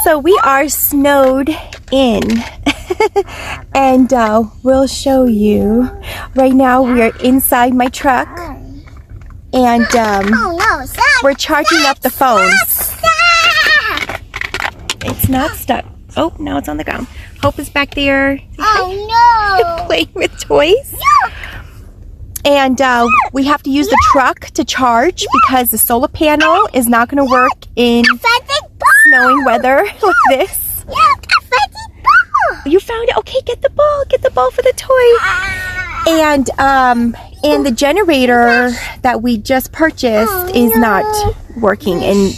So we are snowed in and we'll show you. Right now we are inside my truck and we're charging up the phones. It's not stuck. Oh, now it's on the ground. Hope is back there. Oh no! Playing with toys. No. And we have to use the truck to charge because the solar panel is not going to work in snowing weather like this. You found it? Okay, get the ball. Get the ball for the toy. And the generator that we just purchased is not working in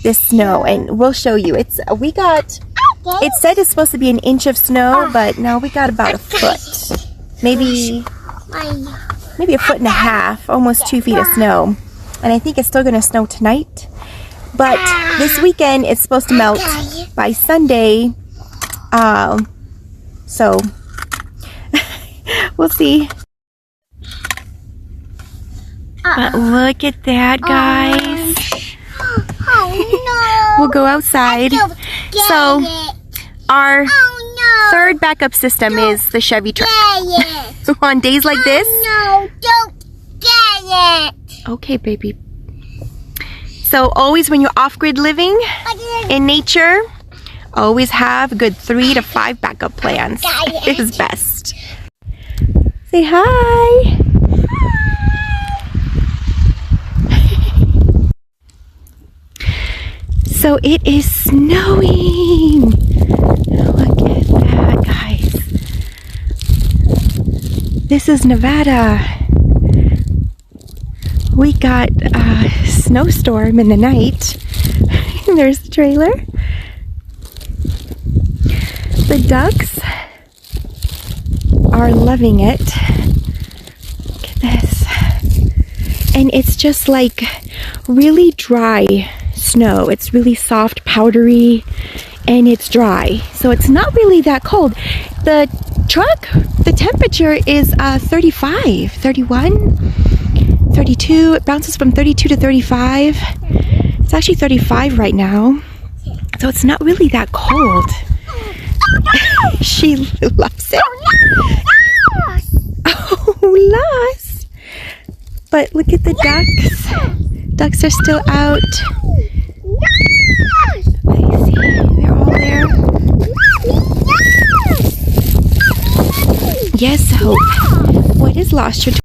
this snow. And we'll show you. It said it's supposed to be an inch of snow, but no, we got about a foot. Maybe a foot and a half, almost 2 feet of snow. And I think it's still going to snow tonight. But this weekend, it's supposed to melt by Sunday. So, we'll see. But look at that, guys. Oh no! We'll go outside. So, our third backup system is the Chevy truck. So on days like this. No, don't get it. Okay, baby. So always when you're off-grid living in nature, always have a good 3 to 5 backup plans. It is best. Say hi. So it is snowing. Look at that, guys. This is Nevada. We got a snowstorm in the night. There's the trailer. The ducks are loving it. Look at this. And it's just like really dry snow. It's really soft, powdery, and it's dry. So it's not really that cold. The truck, the temperature is 35, 31, 32. It bounces from 32 to 35. It's actually 35 right now. So it's not really that cold. She loves it. Oh, lost. But look at the ducks. Ducks are still out. I see. They're all there. Yes, Hope. What is lost? Your